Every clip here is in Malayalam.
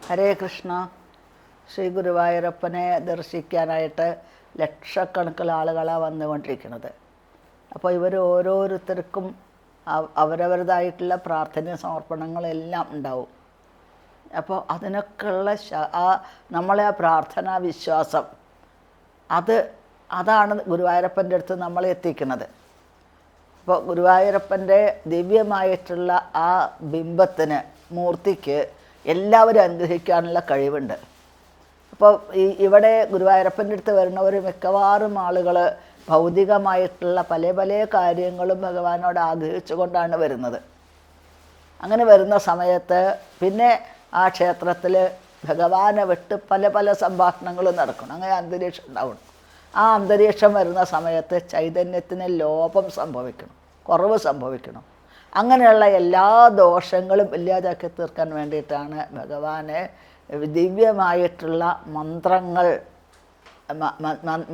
ഹരേ കൃഷ്ണ. ശ്രീ ഗുരുവായൂരപ്പനെ ദർശിക്കാനായിട്ട് ലക്ഷക്കണക്കിന് ആളുകളാണ് വന്നുകൊണ്ടിരിക്കുന്നത്. അപ്പോൾ ഇവർ ഓരോരുത്തർക്കും അവരവരുടേതായിട്ടുള്ള പ്രാർത്ഥന സമർപ്പണങ്ങളെല്ലാം ഉണ്ടാവും. അപ്പോൾ അതിനൊക്കെയുള്ള നമ്മളെ ആ പ്രാർത്ഥനാ വിശ്വാസം അതാണ് ഗുരുവായൂരപ്പൻ്റെ അടുത്ത് നമ്മളെ എത്തിക്കുന്നത്. അപ്പോൾ ഗുരുവായൂരപ്പൻ്റെ ദിവ്യമായിട്ടുള്ള ആ ബിംബത്തിന്, മൂർത്തിക്ക് എല്ലാവരും അനുഗ്രഹിക്കാനുള്ള കഴിവുണ്ട്. അപ്പോൾ ഇവിടെ ഗുരുവായൂരപ്പൻ്റെ അടുത്ത് വരുന്നവർ മിക്കവാറും ആളുകൾ ഭൗതികമായിട്ടുള്ള പല പല കാര്യങ്ങളും ഭഗവാനോട് ആഗ്രഹിച്ചുകൊണ്ടാണ് വരുന്നത്. അങ്ങനെ വരുന്ന സമയത്ത് പിന്നെ ആ ക്ഷേത്രത്തിൽ ഭഗവാനെ വിട്ട് പല പല സംഭാഷണങ്ങളും നടക്കണം. അങ്ങനെ അന്തരീക്ഷം ഉണ്ടാവണം. ആ അന്തരീക്ഷം വരുന്ന സമയത്ത് ചൈതന്യത്തിന് ലോപം സംഭവിക്കണം, കുറവ് സംഭവിക്കണം. അങ്ങനെയുള്ള എല്ലാ ദോഷങ്ങളും ഇല്ലാതാക്കി തീർക്കാൻ വേണ്ടിയിട്ടാണ് ഭഗവാന് ദിവ്യമായിട്ടുള്ള മന്ത്രങ്ങൾ,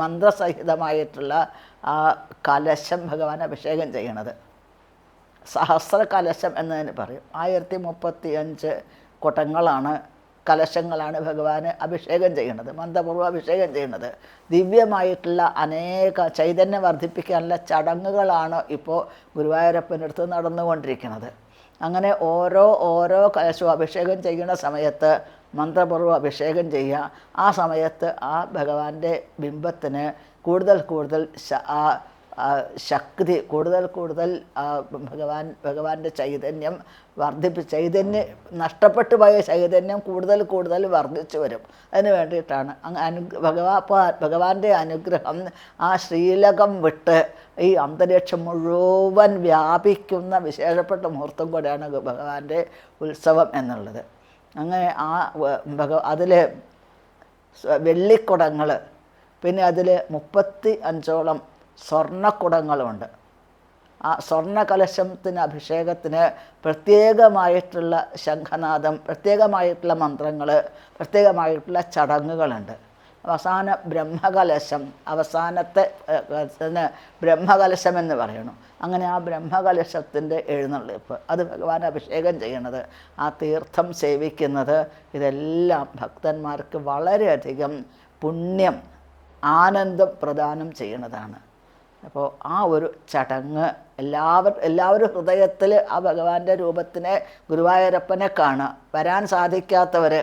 മന്ത്രസഹിതമായിട്ടുള്ള ആ കലശം ഭഗവാൻ അഭിഷേകം ചെയ്യണത്. സഹസ്ര കലശം എന്നതിന് പറയും. 1035 കുടങ്ങളാണ്, കലശങ്ങളാണ് ഭഗവാന് അഭിഷേകം ചെയ്യുന്നത്, മന്ത്രപൂർവ്വം അഭിഷേകം ചെയ്യുന്നത്. ദിവ്യമായിട്ടുള്ള അനേക ചൈതന്യം വർദ്ധിപ്പിക്കാനുള്ള ചടങ്ങുകളാണ് ഇപ്പോൾ ഗുരുവായൂരപ്പൻ്റെ അടുത്ത് നടന്നുകൊണ്ടിരിക്കുന്നത്. അങ്ങനെ ഓരോ കലശവും അഭിഷേകം ചെയ്യുന്ന സമയത്ത് മന്ത്രപൂർവ്വം അഭിഷേകം ചെയ്യുക. ആ സമയത്ത് ആ ഭഗവാന്റെ ബിംബത്തിന് കൂടുതൽ ശക്തി, കൂടുതൽ ഭഗവാന്റെ ചൈതന്യം നഷ്ടപ്പെട്ടു പോയ ചൈതന്യം കൂടുതൽ വർദ്ധിച്ചു വരും. അതിന് വേണ്ടിയിട്ടാണ് ഭഗവാന്റെ അനുഗ്രഹം ആ ശ്രീലകം വിട്ട് ഈ അന്തരീക്ഷം മുഴുവൻ വ്യാപിക്കുന്ന വിശേഷപ്പെട്ട മുഹൂർത്തം കൂടെയാണ് ഭഗവാന്റെ ഉത്സവം എന്നുള്ളത്. അങ്ങനെ അതിൽ വെള്ളിക്കുടങ്ങൾ, പിന്നെ അതിൽ 35ഓളം സ്വർണ്ണക്കുടങ്ങളുണ്ട്. ആ സ്വർണ്ണകലശത്തിന് അഭിഷേകത്തിന് പ്രത്യേകമായിട്ടുള്ള ശംഖനാദം, പ്രത്യേകമായിട്ടുള്ള മന്ത്രങ്ങൾ, പ്രത്യേകമായിട്ടുള്ള ചടങ്ങുകളുണ്ട്. അവസാന ബ്രഹ്മകലശം, അവസാനത്തെ ബ്രഹ്മകലശം എന്ന് പറയണം. അങ്ങനെ ആ ബ്രഹ്മകലശത്തിൻ്റെ എഴുന്നള്ളിപ്പ്, അത് ഭഗവാൻ അഭിഷേകം ചെയ്യണത്, ആ തീർത്ഥം സേവിക്കുന്നത്, ഇതെല്ലാം ഭക്തന്മാർക്ക് വളരെയധികം പുണ്യം, ആനന്ദം പ്രദാനം ചെയ്യുന്നതാണ്. അപ്പോൾ ആ ഒരു ചടങ്ങ് എല്ലാവരും ഹൃദയത്തിൽ ആ ഭഗവാന്റെ രൂപത്തിനെ, ഗുരുവായൂരപ്പനെ കാണുക. വരാൻ സാധിക്കാത്തവർ,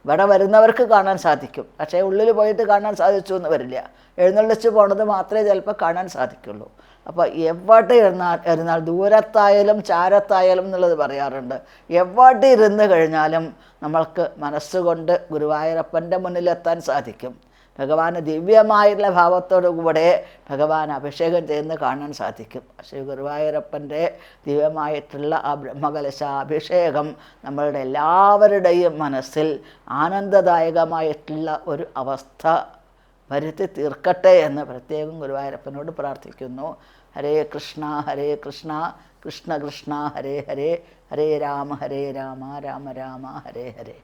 ഇവിടെ വരുന്നവർക്ക് കാണാൻ സാധിക്കും, പക്ഷേ ഉള്ളിൽ പോയിട്ട് കാണാൻ സാധിച്ചു എന്ന് വരില്ല. എഴുന്നള്ളിച്ച് പോണത് മാത്രമേ ചിലപ്പോൾ കാണാൻ സാധിക്കുള്ളൂ. അപ്പോൾ എവിടെ ഇരുന്നാൽ ദൂരത്തായാലും ചാരത്തായാലും എന്നുള്ളത് പറയാറുണ്ട്. എവിടെ ഇരുന്ന് കഴിഞ്ഞാലും നമ്മൾക്ക് മനസ്സുകൊണ്ട് ഗുരുവായൂരപ്പൻ്റെ മുന്നിലെത്താൻ സാധിക്കും. ഭഗവാന് ദിവ്യമായിട്ടുള്ള ഭാവത്തോടു കൂടെ ഭഗവാൻ അഭിഷേകം ചെയ്യുന്നത് കാണാൻ സാധിക്കും. ശ്രീ ഗുരുവായൂരപ്പൻ്റെ ദിവ്യമായിട്ടുള്ള ആ ബ്രഹ്മകലശാഭിഷേകം നമ്മളുടെ എല്ലാവരുടെയും മനസ്സിൽ ആനന്ദദായകമായിട്ടുള്ള ഒരു അവസ്ഥ വരുത്തി തീർക്കട്ടെ എന്ന് പ്രത്യേകം ഗുരുവായൂരപ്പനോട് പ്രാർത്ഥിക്കുന്നു. ഹരേ കൃഷ്ണ ഹരേ കൃഷ്ണ, കൃഷ്ണ കൃഷ്ണ ഹരേ ഹരേ, ഹരേ രാമ രാമ രാമ ഹരേ ഹരേ.